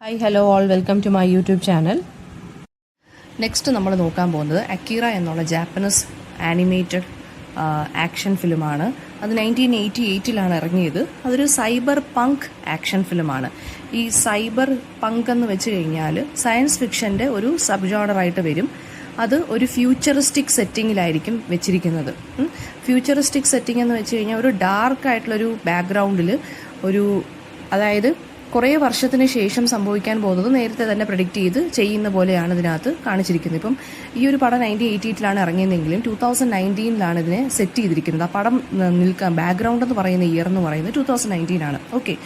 Hi hello all welcome to my YouTube channel. Next നമ്മൾ നോക്കാൻ പോകുന്നത് അക്കീറ എന്നുള്ള ജാപ്പനീസ് ആനിമേറ്റഡ് ആക്ഷൻ ഫിലിമാണ്. അത് 1988 ഇറങ്ങിയത്. അതൊരു സൈബർ പങ്ക് ആക്ഷൻ ഫിലിമാണ്. ഈ സൈബർ പങ്ക് എന്ന് വെച്ച് കഴിഞ്ഞാൽ സയൻസ് ഫിക്ഷൻ്റെ ഒരു സബ് ജോണറായിട്ട് വരും. അത് ഒരു ഫ്യൂച്ചറിസ്റ്റിക് സെറ്റിങ്ങിലായിരിക്കും വെച്ചിരിക്കുന്നത്. ഫ്യൂച്ചറിസ്റ്റിക് സെറ്റിംഗ് എന്ന് വെച്ച് കഴിഞ്ഞാൽ ഒരു ഡാർക്ക് ആയിട്ടുള്ളൊരു ബാക്ക്ഗ്രൗണ്ടിൽ അതായത് കുറേ വർഷത്തിന് ശേഷം സംഭവിക്കാൻ പോകുന്നത് നേരത്തെ തന്നെ പ്രെഡിക്റ്റ് ചെയ്ത് ചെയ്യുന്ന പോലെയാണ് ഇതിനകത്ത് കാണിച്ചിരിക്കുന്നത്. ഇപ്പം ഈ ഒരു പടം 1988 ഇറങ്ങിയതെങ്കിലും 2019 ഇതിനെ സെറ്റ് ചെയ്തിരിക്കുന്നത്. ആ പടം നിൽക്കാൻ ബാക്ക്ഗ്രൗണ്ട് എന്ന് പറയുന്ന ഇയർ എന്ന് പറയുന്നത് 2019 ഓക്കെ.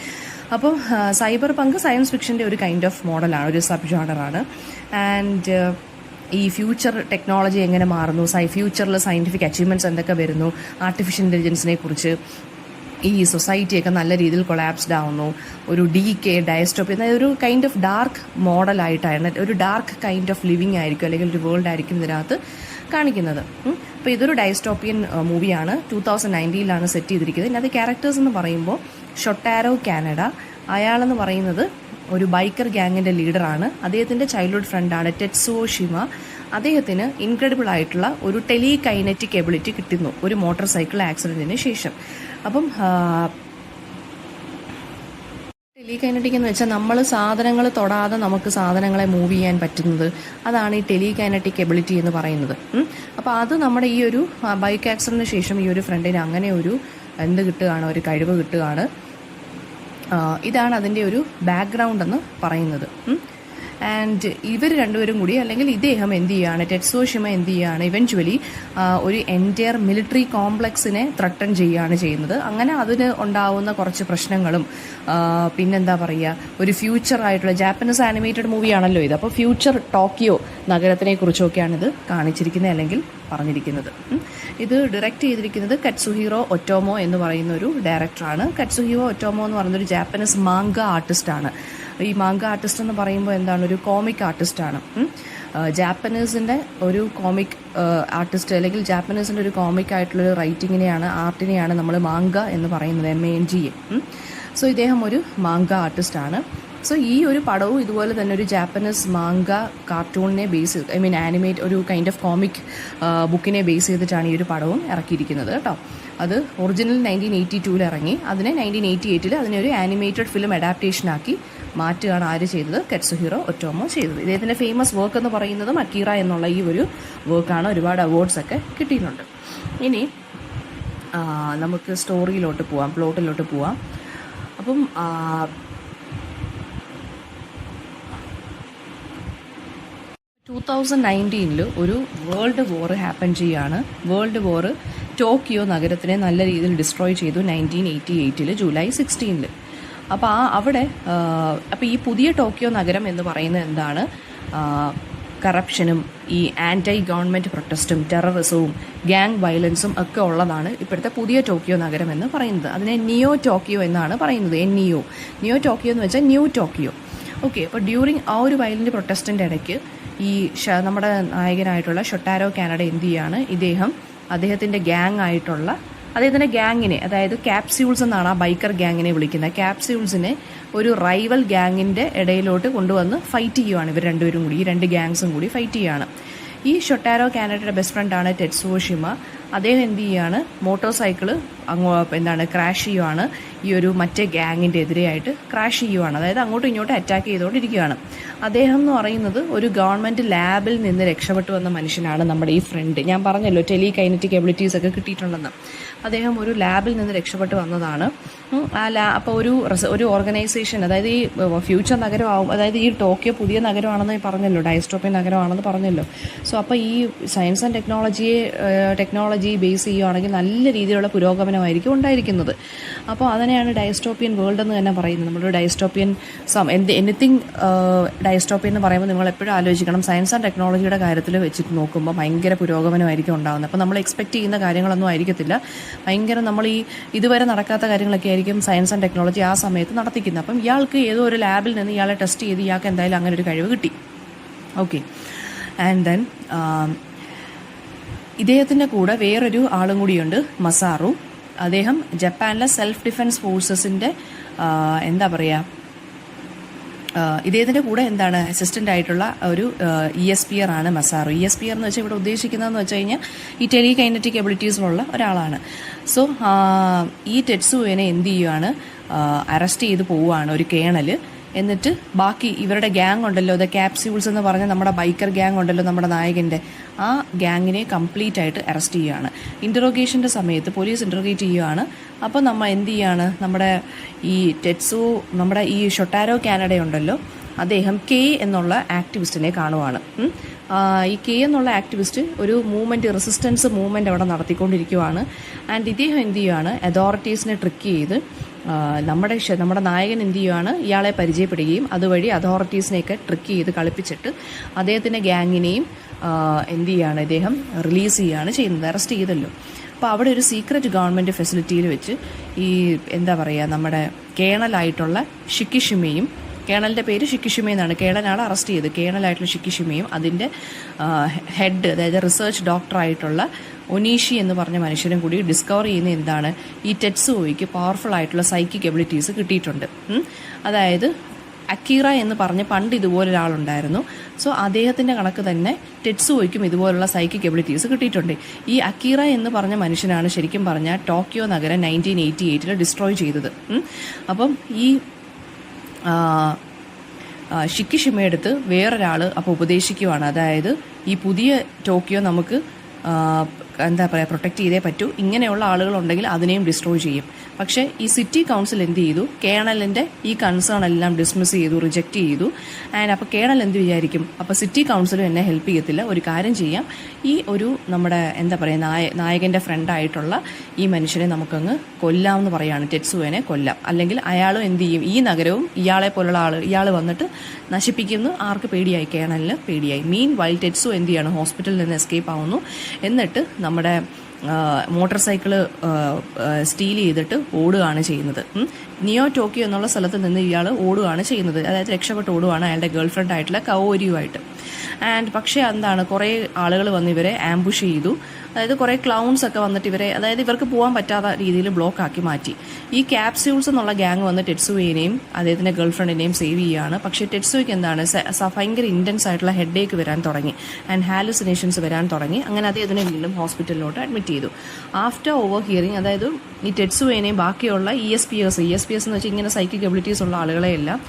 അപ്പോൾ സൈബർ പങ്ക് സയൻസ് ഫിക്ഷൻ്റെ ഒരു കൈൻഡ് ഓഫ് മോഡലാണ്, ഒരു സബ് ജോണറാണ്. ആൻഡ് ഈ ഫ്യൂച്ചർ ടെക്നോളജി എങ്ങനെ മാറുന്നു, ഫ്യൂച്ചറിൽ സയൻറ്റിഫിക് അച്ചീവ്മെൻറ്റ്സ് എന്തൊക്കെ വരുന്നു, ആർട്ടിഫിഷ്യൽ ഇൻ്റലിജൻസിനെ കുറിച്ച്, ഈ സൊസൈറ്റിയൊക്കെ നല്ല രീതിയിൽ കൊളാപ്സ്ഡ് ആവുന്നു, ഒരു ഡയസ്റ്റോപ്പി അതായത് ഒരു കൈൻഡ് ഓഫ് ഡാർക്ക് മോഡലായിട്ടാണ്, ഒരു ഡാർക്ക് കൈൻഡ് ഓഫ് ലിവിങ് ആയിരിക്കും അല്ലെങ്കിൽ ഒരു വേൾഡ് ആയിരിക്കും ഇതിനകത്ത് കാണിക്കുന്നത്. അപ്പോൾ ഇതൊരു ഡയസ്റ്റോപ്പിയൻ മൂവിയാണ്. 2019 സെറ്റ് ചെയ്തിരിക്കുന്നത്. ഇതിനകത്ത് ക്യാരക്ടേഴ്സ് എന്ന് പറയുമ്പോൾ ഷൊട്ടാരോ കാനഡ, അയാളെന്ന് പറയുന്നത് ഒരു ബൈക്കർ ഗ്യാങ്ങിൻ്റെ ലീഡറാണ്. അദ്ദേഹത്തിൻ്റെ ചൈൽഡ്ഹുഡ് ഫ്രണ്ടാണ് ടെറ്റ്സുവോ ഷിമ. അദ്ദേഹത്തിന് ഇൻക്രെഡിബിൾ ആയിട്ടുള്ള ഒരു ടെലികൈനറ്റിക് എബിലിറ്റി കിട്ടുന്നു ഒരു മോട്ടോർ സൈക്കിൾ ആക്സിഡൻറ്റിന് ശേഷം. അപ്പം ടെലികൈനറ്റിക് എന്ന് വെച്ചാൽ നമ്മൾ സാധനങ്ങൾ തൊടാതെ നമുക്ക് സാധനങ്ങളെ മൂവ് ചെയ്യാൻ പറ്റുന്നത്, അതാണ് ഈ ടെലികൈനറ്റിക് എബിലിറ്റി എന്ന് പറയുന്നത്. അപ്പോൾ അത് നമ്മുടെ ഈ ഒരു ബൈക്ക് ആക്സിഡൻറ്റിന് ശേഷം ഈ ഒരു ഫ്രണ്ടിന് അങ്ങനെ ഒരു കിട്ടുകയാണ്, ഒരു കഴിവ് കിട്ടുകയാണ്. ഇതാണ് അതിൻ്റെ ഒരു ബാക്ക്ഗ്രൗണ്ട് എന്ന് പറയുന്നത്. ആൻഡ് ഇവർ രണ്ടുപേരും കൂടി അല്ലെങ്കിൽ ഇദ്ദേഹം എന്ത് ചെയ്യുകയാണ്, ടെറ്റ്സുവോ ഷിമ എന്ത് ചെയ്യുകയാണ്, ഇവൻച്വലി ഒരു എൻറ്റയർ മിലിറ്ററി കോംപ്ലക്സിനെ ത്രട്ടൺ ചെയ്യുകയാണ് ചെയ്യുന്നത്. അങ്ങനെ അതിന് ഉണ്ടാവുന്ന കുറച്ച് പ്രശ്നങ്ങളും പിന്നെന്താ പറയുക, ഒരു ഫ്യൂച്ചർ ആയിട്ടുള്ള ജാപ്പനീസ് ആനിമേറ്റഡ് മൂവിയാണല്ലോ ഇത്. അപ്പോൾ ഫ്യൂച്ചർ ടോക്കിയോ നഗരത്തിനെ കുറിച്ചൊക്കെയാണ് ഇത് കാണിച്ചിരിക്കുന്നത് അല്ലെങ്കിൽ പറഞ്ഞിരിക്കുന്നത്. ഇത് ഡയറക്റ്റ് ചെയ്തിരിക്കുന്നത് കറ്റ്സുഹിറോ ഒറ്റോമോ എന്ന് പറയുന്ന ഒരു ഡയറക്ടറാണ്. കറ്റ്സുഹിറോ ഒറ്റോമോ എന്ന് പറയുന്ന ഒരു ജാപ്പനീസ് മാങ്ക ആർട്ടിസ്റ്റാണ്. ഈ മാങ്ക ആർട്ടിസ്റ്റ് എന്ന് പറയുമ്പോൾ എന്താണ്, ഒരു കോമിക് ആർട്ടിസ്റ്റാണ്. ജാപ്പനീസിൻ്റെ ഒരു കോമിക് ആർട്ടിസ്റ്റ് അല്ലെങ്കിൽ ജാപ്പനീസിൻ്റെ ഒരു കോമിക് ആയിട്ടുള്ളൊരു ആർട്ടിനെയാണ് നമ്മൾ മാങ്ക എന്ന് പറയുന്നത്, MANGA. സോ ഇദ്ദേഹം ഒരു മാങ്ക ആർട്ടിസ്റ്റാണ്. സോ ഈ ഒരു പടവും ഇതുപോലെ തന്നെ ഒരു ജാപ്പനീസ് മാങ്ക കാർട്ടൂണിനെ ബേസ് ആനിമേറ്റ് ഒരു കൈൻഡ് ഓഫ് കോമിക് ബുക്കിനെ ബേസ് ചെയ്തിട്ടാണ് ഈ ഒരു പടവും ഇറക്കിയിരിക്കുന്നത് കേട്ടോ. അത് ഒറിജിനൽ 1982 ഇറങ്ങി. അതിനെ 1988 അതിനെ ഒരു ആനിമേറ്റഡ് ഫിലിം അഡാപ്റ്റേഷനാക്കി മാറ്റുകയാണ് ആര് ചെയ്തത്, കറ്റ്സുഹിറോ ഒറ്റോമോ ചെയ്തത്. ഇദ്ദേഹത്തിൻ്റെ ഫേമസ് വർക്ക് എന്ന് പറയുന്നതും അക്കീറ എന്നുള്ള ഈ ഒരു വർക്കാണ്. ഒരുപാട് അവാർഡ്സ് ഒക്കെ കിട്ടിയിട്ടുണ്ട്. ഇനി നമുക്ക് സ്റ്റോറിയിലോട്ട് പോവാം, പ്ലോട്ടിലോട്ട് പോവാം. അപ്പം 2019 ഒരു വേൾഡ് വോർ ഹാപ്പൻ ചെയ്യാണ്. വേൾഡ് വോർ ടോക്കിയോ നഗരത്തിനെ നല്ല രീതിയിൽ ഡിസ്ട്രോയ് ചെയ്തു 1988 ജൂലൈ 16. അപ്പോൾ അപ്പോൾ ഈ പുതിയ ടോക്കിയോ നഗരം എന്ന് പറയുന്നത് എന്താണ്, കറപ്ഷനും ഈ ആൻറ്റി ഗവൺമെൻറ് പ്രൊട്ടസ്റ്റും ടെററിസവും ഗ്യാങ് വയലൻസും ഒക്കെ ഉള്ളതാണ് ഇപ്പോഴത്തെ പുതിയ ടോക്കിയോ നഗരം എന്ന് പറയുന്നത്. അതിനെ നിയോ ടോക്കിയോ എന്നാണ് പറയുന്നത്. നിയോ ടോക്കിയോ എന്ന് വെച്ചാൽ ന്യൂ ടോക്കിയോ. ഓക്കെ. അപ്പോൾ ഡ്യൂറിങ് ആ ഒരു വയലൻ്റ് പ്രൊട്ടസ്റ്റിൻ്റെ ഇടയ്ക്ക് ഈ നമ്മുടെ നായകനായിട്ടുള്ള ഷൊട്ടാരോ കാനഡ എന്ത് ചെയ്യാണ്, അദ്ദേഹത്തിൻ്റെ ഗ്യാങ്ങിനെ, അതായത് ക്യാപ്സ്യൂൾസ് എന്നാണ് ആ ബൈക്കർ ഗ്യാങ്ങിനെ വിളിക്കുന്നത്. ക്യാപ്സ്യൂൾസിനെ ഒരു റൈവൽ ഗ്യാങ്ങിൻ്റെ ഇടയിലോട്ട് കൊണ്ടുവന്ന് ഫൈറ്റ് ചെയ്യുവാണ്. ഇവർ രണ്ടുപേരും കൂടി, ഈ രണ്ട് ഗ്യാങ്സും കൂടി ഫൈറ്റ് ചെയ്യുകയാണ്. ഈ ഷൊട്ടാരോ കാനഡയുടെ ബെസ്റ്റ് ഫ്രണ്ടാണ് ടെറ്റ്സുവോ ഷിമ. അദ്ദേഹം എന്ത് ചെയ്യാണ്, മോട്ടോർ സൈക്കിള് ക്രാഷ് ചെയ്യുവാണ്. ഈ ഒരു മറ്റേ ഗ്യാങ്ങിൻ്റെ എതിരെയായിട്ട് ക്രാഷ് ചെയ്യുവാണ്. അതായത് അങ്ങോട്ടും ഇങ്ങോട്ടും അറ്റാക്ക് ചെയ്തുകൊണ്ടിരിക്കുകയാണ്. അദ്ദേഹം എന്ന് പറയുന്നത് ഒരു ഗവൺമെൻറ് ലാബിൽ നിന്ന് രക്ഷപ്പെട്ടു വന്ന മനുഷ്യനാണ് നമ്മുടെ ഈ ഫ്രണ്ട്. ഞാൻ പറഞ്ഞല്ലോ ടെലികൈനറ്റിക് എബിലിറ്റീസ് ഒക്കെ കിട്ടിയിട്ടുണ്ടെന്ന്. അദ്ദേഹം ഒരു ലാബിൽ നിന്ന് രക്ഷപ്പെട്ടു വന്നതാണ്. അപ്പോൾ ഒരു ഓർഗനൈസേഷൻ, അതായത് ഈ ഫ്യൂച്ചർ നഗരമാവും, അതായത് ഈ ടോക്കിയോ പുതിയ നഗരമാണെന്ന് പറഞ്ഞല്ലോ, ഡയസ്റ്റോപ്പിയൻ നഗരമാണെന്ന് പറഞ്ഞല്ലോ. സോ അപ്പോൾ ഈ സയൻസ് ആൻഡ് ടെക്നോളജി ബേസ് ചെയ്യുകയാണെങ്കിൽ നല്ല രീതിയിലുള്ള പുരോഗമനമായിരിക്കും ഉണ്ടായിരിക്കുന്നത്. അപ്പോൾ അതിനെയാണ് ഡയസ്റ്റോപ്പിയൻ വേൾഡ് എന്ന് തന്നെ പറയുന്നത്. നമ്മുടെ ഡയസ്റ്റോപ്പിയൻ എനിത്തിങ് ഡയസ്റ്റോപ്പിയൻ എന്ന് പറയുമ്പോൾ നിങ്ങൾ എപ്പോഴും ആലോചിക്കണം, സയൻസ് ആൻഡ് ടെക്നോളജിയുടെ കാര്യത്തിൽ വെച്ചിട്ട് നോക്കുമ്പോൾ ഭയങ്കര പുരോഗമനമായിരിക്കും ഉണ്ടാകുന്നത്. അപ്പോൾ നമ്മൾ എക്സ്പെക്ട് ചെയ്യുന്ന കാര്യങ്ങളൊന്നും ആയിരിക്കത്തില്ല. ഭയങ്കര നമ്മൾ ഈ ഇതുവരെ നടക്കാത്ത കാര്യങ്ങളൊക്കെ ആയിരിക്കും സയൻസ് ആൻഡ് ടെക്നോളജി ആ സമയത്ത് നടത്തിക്കുന്നത്. അപ്പം ഇയാൾക്ക് ഏതോ ഒരു ലാബിൽ നിന്ന് ഇയാളെ ടെസ്റ്റ് ചെയ്ത് ഇയാൾക്ക് എന്തായാലും അങ്ങനെ ഒരു കഴിവ് കിട്ടി. ഓക്കെ. ആൻഡ് ദെൻ ഇദ്ദേഹത്തിൻ്റെ കൂടെ വേറൊരു ആളും കൂടിയുണ്ട്, മസാറു. അദ്ദേഹം ജപ്പാനിലെ സെൽഫ് ഡിഫെൻസ് ഫോഴ്സസിൻ്റെ ഇദ്ദേഹത്തിൻ്റെ കൂടെ എന്താണ് അസിസ്റ്റൻ്റ് ആയിട്ടുള്ള ഒരു ESPR ആണ് മസാറോ. ESPR എന്ന് വെച്ചാൽ ഇവിടെ ഉദ്ദേശിക്കുന്നതെന്ന് വെച്ച് കഴിഞ്ഞാൽ ഈ ടെലികൈനറ്റിക് എബിലിറ്റീസിലുള്ള ഒരാളാണ്. സോ ഈ ടെറ്റ്സുവിനെ എന്ത് ചെയ്യുകയാണ്, അറസ്റ്റ് ചെയ്ത് പോവുകയാണ് ഒരു കേണൽ. എന്നിട്ട് ബാക്കി ഇവരുടെ ഗ്യാങ് ഉണ്ടല്ലോ, ദ ക്യാപ്സ്യൂൾസ് എന്ന് പറഞ്ഞ നമ്മുടെ ബൈക്കർ ഗ്യാങ് ഉണ്ടല്ലോ നമ്മുടെ നായകൻ്റെ, ആ ഗ്യാങ്ങിനെ കംപ്ലീറ്റ് ആയിട്ട് അറസ്റ്റ് ചെയ്യുകയാണ്. ഇൻ്ററോഗേഷൻ്റെ സമയത്ത് പോലീസ് ഇൻ്ററോഗേറ്റ് ചെയ്യുകയാണ്. അപ്പോൾ നമ്മൾ എന്ത് ചെയ്യാണ്, നമ്മുടെ ഈ ടെറ്റ്സു, നമ്മുടെ ഈ ഷൊട്ടാരോ കാനഡ ഉണ്ടല്ലോ, അദ്ദേഹം കെ എന്നുള്ള ആക്ടിവിസ്റ്റിനെ കാണുവാണ്. ഈ കെ എന്നുള്ള ആക്ടിവിസ്റ്റ് ഒരു മൂവ്മെൻറ്റ്, റെസിസ്റ്റൻസ് മൂവ്മെൻറ്റ് അവിടെ നടത്തിക്കൊണ്ടിരിക്കുവാണ്. ആൻഡ് ഇദ്ദേഹം എന്ത് ചെയ്യുകയാണ്, അതോറിറ്റീസിനെ ട്രിക്ക് ചെയ്ത് നമ്മുടെ നായകൻ എന്ത് ചെയ്യുകയാണ്, ഇയാളെ പരിചയപ്പെടുകയും അതുവഴി അതോറിറ്റീസിനെയൊക്കെ ട്രിക്ക് ചെയ്ത് കളിപ്പിച്ചിട്ട് അദ്ദേഹത്തിൻ്റെ ഗ്യാങ്ങിനെയും എന്ത് ചെയ്യുകയാണ്, ഇദ്ദേഹം റിലീസ് ചെയ്യുകയാണ് ചെയ്യുന്നത്. അറസ്റ്റ് ചെയ്തല്ലോ. അപ്പോൾ അവിടെ ഒരു സീക്രട്ട് ഗവൺമെൻറ് ഫെസിലിറ്റിയിൽ വെച്ച് ഈ എന്താ പറയുക, നമ്മുടെ കേണലായിട്ടുള്ള ഷിക്കിഷിമയും, കേണലിൻ്റെ പേര് ഷിക്കിഷിമ എന്നാണ്, കേണലാണ് അറസ്റ്റ് ചെയ്ത്, കേണലായിട്ടുള്ള ഷിക്കിഷിമയും അതിൻ്റെ ഹെഡ്, അതായത് റിസർച്ച് ഡോക്ടറായിട്ടുള്ള ഒനീഷി എന്ന് പറഞ്ഞ മനുഷ്യനും കൂടി ഡിസ്കവർ ചെയ്യുന്ന എന്താണ്, ഈ ടെറ്റ്സുവോയ്ക്ക് പവർഫുൾ ആയിട്ടുള്ള സൈക്കിക് എബിലിറ്റീസ് കിട്ടിയിട്ടുണ്ട്. അതായത് അക്കീറ എന്ന് പറഞ്ഞ് പണ്ട് ഇതുപോലൊരാളുണ്ടായിരുന്നു. സോ അദ്ദേഹത്തിൻ്റെ കണക്ക് തന്നെ ടെറ്റ്സുവോയ്ക്കും ഇതുപോലുള്ള സൈക്കിക് എബിലിറ്റീസ് കിട്ടിയിട്ടുണ്ട്. ഈ അക്കീറ എന്ന് പറഞ്ഞ മനുഷ്യനാണ് ശരിക്കും പറഞ്ഞാൽ ടോക്കിയോ നഗരം 1988 ഡിസ്ട്രോയ് ചെയ്തത്. അപ്പം ഈ ഷിക്കിഷിമയെടുത്ത് വേറൊരാൾ അപ്പോൾ ഉപദേശിക്കുവാണ്, അതായത് ഈ പുതിയ ടോക്കിയോ നമുക്ക് എന്താ പറയുക, പ്രൊട്ടക്റ്റ് ചെയ്തേ പറ്റൂ, ഇങ്ങനെയുള്ള ആളുകളുണ്ടെങ്കിൽ അതിനെയും ഡിസ്ട്രോയ് ചെയ്യും. പക്ഷേ ഈ സിറ്റി കൗൺസിൽ എന്ത് ചെയ്തു, കേണലിൻ്റെ ഈ കൺസേൺ എല്ലാം ഡിസ്മിസ് ചെയ്തു, റിജക്റ്റ് ചെയ്തു. ആൻഡ് അപ്പോൾ കേണൽ എന്ത് വിചാരിക്കും, അപ്പോൾ സിറ്റി കൗൺസിലും എന്നെ ഹെൽപ്പ് ചെയ്യത്തില്ല, ഒരു കാര്യം ചെയ്യാം, ഈ ഒരു നമ്മുടെ എന്താ പറയുക നായകൻ്റെ ഫ്രണ്ടായിട്ടുള്ള ഈ മനുഷ്യനെ നമുക്കങ്ങ് കൊല്ലാമെന്ന് പറയുകയാണ്, ടെറ്റ്സുവിനെ കൊല്ലാം, അല്ലെങ്കിൽ അയാളും എന്ത് ചെയ്യും, ഈ നഗരവും ഇയാളെ പോലുള്ള ഇയാൾ വന്നിട്ട് നശിപ്പിക്കുന്നു. ആർക്ക് പേടിയായി, കേണലിന് പേടിയായി. മീൻ വൈൽ ടെറ്റ്സു എന്ത് ചെയ്യാണ്, ഹോസ്പിറ്റലിൽ നിന്ന് എസ്കേപ്പ് ആവുന്നു. എന്നിട്ട് നമ്മുടെ മോട്ടോർ സൈക്കിള് സ്റ്റീൽ ചെയ്തിട്ട് ഓടുകയാണ് ചെയ്യുന്നത്. നിയോ ടോക്കിയോ എന്നുള്ള സ്ഥലത്ത് നിന്ന് ഇയാൾ ഓടുകയാണ് ചെയ്യുന്നത്, അതായത് രക്ഷപ്പെട്ട് ഓടുകയാണ് അയാളുടെ ഗേൾ ഫ്രണ്ട് ആയിട്ടുള്ള കവോരിയുമായിട്ട്. ആൻഡ് പക്ഷേ എന്താണ്, കുറേ ആളുകൾ വന്ന് ഇവരെ ആംബുഷ് ചെയ്തു. അതായത് കുറേ ക്ലൗൺസ് ഒക്കെ വന്നിട്ട് ഇവരെ, അതായത് ഇവർക്ക് പോകാൻ പറ്റാത്ത രീതിയിൽ ബ്ലോക്ക് ആക്കി മാറ്റി. ഈ ക്യാപ്സ്യൂൾസ് എന്നുള്ള ഗ്യാങ് വന്ന് ടെറ്റ്സുവിനെയും അദ്ദേഹത്തിൻ്റെ ഗേൾ ഫ്രണ്ടിനെയും സേവ് ചെയ്യുകയാണ്. പക്ഷേ ടെറ്റ്സുവിക്ക് എന്താണ്, ഭയങ്കര ഇൻറ്റൻസ് ആയിട്ടുള്ള ഹെഡേക്ക് വരാൻ തുടങ്ങി ആൻഡ് ഹാലുസിനേഷൻസ് വരാൻ തുടങ്ങി. അങ്ങനെ അദ്ദേഹത്തിനെ വീണ്ടും ഹോസ്പിറ്റലിലോട്ട് അഡ്മിറ്റ് ചെയ്തു. ആഫ്റ്റർ ഓവർ ഹിയറിംഗ്, അതായത് ഈ ടെറ്റ്സുവിനെയും ബാക്കിയുള്ള ESPS എന്ന് വെച്ചാൽ ഇങ്ങനെ സൈക്കിക് എബിലിറ്റീസ് ഉള്ള ആളുകളെയെല്ലാം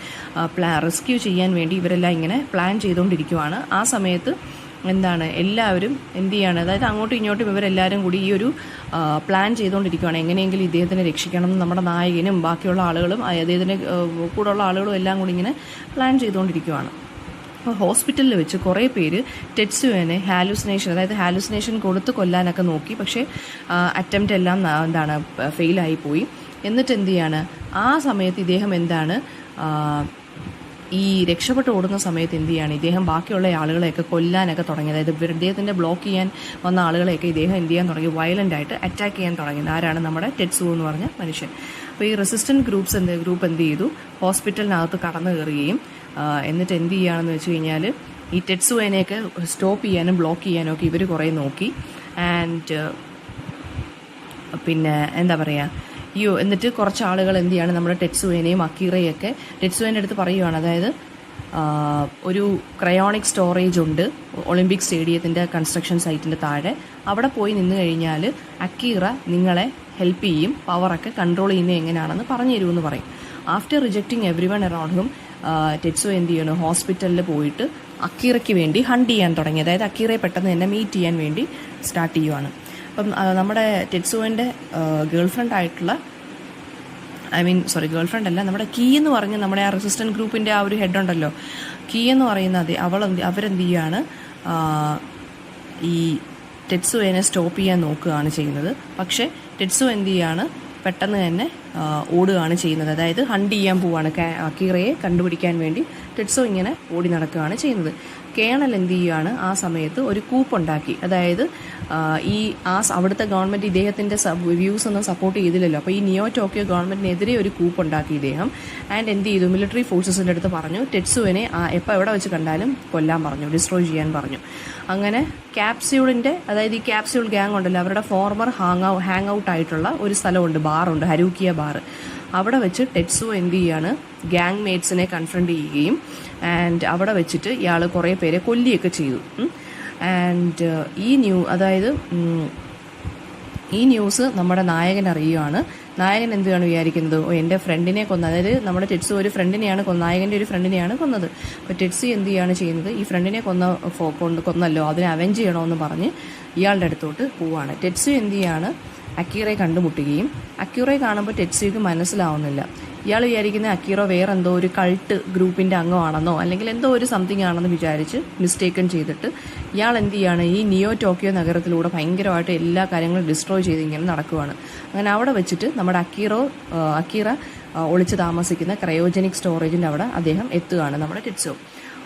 റെസ്ക്യൂ ചെയ്യാൻ വേണ്ടി ഇവരെല്ലാം ഇങ്ങനെ പ്ലാൻ ചെയ്തുകൊണ്ടിരിക്കുവാണ്. ആ സമയത്ത് എന്താണ്, എല്ലാവരും എന്ത് ചെയ്യാണ്, അതായത് അങ്ങോട്ടും ഇങ്ങോട്ടും ഇവരെല്ലാവരും കൂടി ഈ ഒരു പ്ലാൻ ചെയ്തുകൊണ്ടിരിക്കുകയാണ്, എങ്ങനെയെങ്കിലും ഇദ്ദേഹത്തിനെ രക്ഷിക്കണം എന്ന്. നമ്മുടെ നായകനും ബാക്കിയുള്ള ആളുകളും അദ്ദേഹത്തിൻ്റെ കൂടെയുള്ള ആളുകളും എല്ലാം കൂടി ഇങ്ങനെ പ്ലാൻ ചെയ്തുകൊണ്ടിരിക്കുകയാണ്. അപ്പോൾ ഹോസ്പിറ്റലിൽ വെച്ച് കുറേ പേര് ടെറ്റ്സുവിനെ അതായത് ഹാലുസിനേഷൻ കൊടുത്ത് കൊല്ലാനൊക്കെ നോക്കി. പക്ഷേ അറ്റംപ്റ്റ് എല്ലാം എന്താണ് ഫെയിലായിപ്പോയി. എന്നിട്ട് എന്ത് ചെയ്യാണ്, ആ സമയത്ത് ഇദ്ദേഹം എന്താണ്, ഈ രക്ഷപ്പെട്ട് ഓടുന്ന സമയത്ത് എന്ത് ചെയ്യാണ്, ഇദ്ദേഹം ബാക്കിയുള്ള ആളുകളെയൊക്കെ കൊല്ലാനൊക്കെ തുടങ്ങി. അതായത് ഇദ്ദേഹത്തിൻ്റെ ബ്ലോക്ക് ചെയ്യാൻ വന്ന ആളുകളെയൊക്കെ ഇദ്ദേഹം എന്ത് ചെയ്യാൻ തുടങ്ങി, വയലൻ്റ് ആയിട്ട് അറ്റാക്ക് ചെയ്യാൻ തുടങ്ങി. ആരാണ്, നമ്മുടെ ടെറ്റ്സു എന്ന് പറഞ്ഞ മനുഷ്യൻ. അപ്പോൾ ഈ റെസിസ്റ്റൻറ്റ് ഗ്രൂപ്പ് എന്ത് ചെയ്തു, ഹോസ്പിറ്റലിനകത്ത് കടന്നു കയറുകയും എന്നിട്ട് എന്ത് ചെയ്യുകയാണെന്ന് വെച്ച് കഴിഞ്ഞാൽ ഈ ടെറ്റ്സുവിനെയൊക്കെ സ്റ്റോപ്പ് ചെയ്യാനും ബ്ലോക്ക് ചെയ്യാനും ഒക്കെ ഇവർ കുറേ നോക്കി. ആൻഡ് പിന്നെ എന്താ പറയുക, എന്നിട്ട് കുറച്ച് ആളുകൾ എന്ത് ചെയ്യാണ്, നമ്മുടെ ടെറ്റ്സുവിനെയും അക്കീറയൊക്കെ ടെറ്റ്സുവിൻ്റെ അടുത്ത് പറയുവാണ്, അതായത് ഒരു ക്രയോണിക് സ്റ്റോറേജ് ഉണ്ട് ഒളിമ്പിക് സ്റ്റേഡിയത്തിൻ്റെ കൺസ്ട്രക്ഷൻ സൈറ്റിൻ്റെ താഴെ, അവിടെ പോയി നിന്ന് കഴിഞ്ഞാൽ അക്കീറ നിങ്ങളെ ഹെൽപ്പ് ചെയ്യും, പവറൊക്കെ കൺട്രോൾ ചെയ്യുന്നത് എങ്ങനെയാണെന്ന് പറഞ്ഞു തരുമെന്ന് പറയും. After rejecting everyone around him, Tetsuo എന്ത് ചെയ്യണം, ഹോസ്പിറ്റലിൽ പോയിട്ട് അക്കീറയ്ക്ക് വേണ്ടി ഹണ്ട് ചെയ്യാൻ തുടങ്ങി. അതായത് അക്കീറയെ പെട്ടെന്ന് തന്നെ മീറ്റ് ചെയ്യാൻ വേണ്ടി സ്റ്റാർട്ട് ചെയ്യുവാണ്. അപ്പം നമ്മുടെ ടെറ്റ്സുവിൻ്റെ ഗേൾ ഫ്രണ്ട് ആയിട്ടുള്ള ഗേൾ ഫ്രണ്ട് അല്ല, നമ്മുടെ കീ എന്ന് പറഞ്ഞ് നമ്മുടെ ആ റെസിസ്റ്റൻറ്റ് ഗ്രൂപ്പിൻ്റെ ആ ഒരു ഹെഡ് ഉണ്ടല്ലോ, കീ എന്ന് പറയുന്നത് അവരെന്ത് ചെയ്യുകയാണ്, ഈ ടെറ്റ്സുവിനെ സ്റ്റോപ്പ് ചെയ്യാൻ നോക്കുകയാണ് ചെയ്യുന്നത്. പക്ഷേ ടെറ്റ്സു എന്ത് ചെയ്യുകയാണ്, പെട്ടെന്ന് തന്നെ ഓടുകയാണ് ചെയ്യുന്നത്. അതായത് ഹണ്ട് ചെയ്യാൻ പോവുകയാണ്, അക്കീറയെ കണ്ടുപിടിക്കാൻ വേണ്ടി ടെറ്റ്സു ഇങ്ങനെ ഓടി നടക്കുകയാണ് ചെയ്യുന്നത്. കേണൽ എന്ത് ചെയ്യുകയാണ്, ആ സമയത്ത് ഒരു കൂപ്പുണ്ടാക്കി. അതായത് അവിടുത്തെ ഗവൺമെൻറ് ഇദ്ദേഹത്തിൻ്റെ വ്യൂസ് ഒന്നും സപ്പോർട്ട് ചെയ്തില്ലല്ലോ. അപ്പോൾ ഈ നിയോ ടോക്കിയോ ഗവൺമെൻറ്റിനെതിരെ ഒരു കൂപ്പുണ്ടാക്കി ഇദ്ദേഹം. ആൻഡ് എന്ത് ചെയ്തു, മിലിറ്ററി ഫോഴ്സസിൻ്റെ അടുത്ത് പറഞ്ഞു ടെറ്റ്സുവിനെ എപ്പോൾ എവിടെ വെച്ച് കണ്ടാലും കൊല്ലാൻ പറഞ്ഞു, ഡിസ്ട്രോയ് ചെയ്യാൻ പറഞ്ഞു. അങ്ങനെ ക്യാപ്സ്യൂളിൻ്റെ, അതായത് ഈ ക്യാപ്സ്യൂൾ ഗ്യാങ് ഉണ്ടല്ലോ, അവരുടെ ഫോർമർ ഹാങ് ഔട്ട് ആയിട്ടുള്ള ഒരു സ്ഥലമുണ്ട്, ബാറുണ്ട്, ഹരൂക്കിയ ബാർ. അവിടെ വെച്ച് ടെറ്റ്സുവോ എന്ത് ചെയ്യാണ്, ഗ്യാങ് മേറ്റ്സിനെ കൺഫ്രണ്ട് ചെയ്യുകയും ആൻഡ് അവിടെ വെച്ചിട്ട് ഇയാൾ കുറേ പേരെ കൊല്ലുകയൊക്കെ ചെയ്തു. ആൻഡ് ഈ ന്യൂസ് നമ്മുടെ നായകൻ അറിയുകയാണ്. നായകൻ എന്താണ് വിചാരിക്കുന്നത്, എൻ്റെ ഫ്രണ്ടിനെ കൊന്ന, അതായത് നമ്മുടെ ടെറ്റ്സു ഒരു ഫ്രണ്ടിനെയാണ് നായകൻ്റെ ഒരു ഫ്രണ്ടിനെയാണ് കൊന്നത്. അപ്പോൾ ടെറ്റ്സു എന്ത് ചെയ്യാണ് ചെയ്യുന്നത്, ഈ ഫ്രണ്ടിനെ കൊന്നല്ലോ, അതിനെ അവെഞ്ച് ചെയ്യണമെന്ന് പറഞ്ഞ് ഇയാളുടെ അടുത്തോട്ട് പോവാണ്. ടെറ്റ്സു എന്ത് ചെയ്യാണ്, അക്കീറയെ കണ്ടുമുട്ടുകയും അക്കീറയെ കാണുമ്പോൾ ടെറ്റ്സുക്ക് മനസ്സിലാവുന്നില്ല. ഇയാൾ വിചാരിക്കുന്ന അക്കീറോ വേറെ എന്തോ ഒരു കൾട്ട് ഗ്രൂപ്പിൻ്റെ അംഗമാണെന്നോ അല്ലെങ്കിൽ എന്തോ ഒരു സംതിങ് ആണെന്ന് വിചാരിച്ച് മിസ്റ്റേക്കൺ ചെയ്തിട്ട് ഇയാൾ എന്ത് ചെയ്യാണ്, ഈ നിയോ ടോക്കിയോ നഗരത്തിലൂടെ ഭയങ്കരമായിട്ട് എല്ലാ കാര്യങ്ങളും ഡിസ്ട്രോയ് ചെയ്ത് ഇങ്ങനെ നടക്കുവാണ്. അങ്ങനെ അവിടെ വെച്ചിട്ട് നമ്മുടെ അക്കീറ ഒളിച്ച് താമസിക്കുന്ന ക്രയോജനിക് സ്റ്റോറേജിൻ്റെ അവിടെ അദ്ദേഹം എത്തുകയാണ് നമ്മുടെ ടെറ്റ്സു.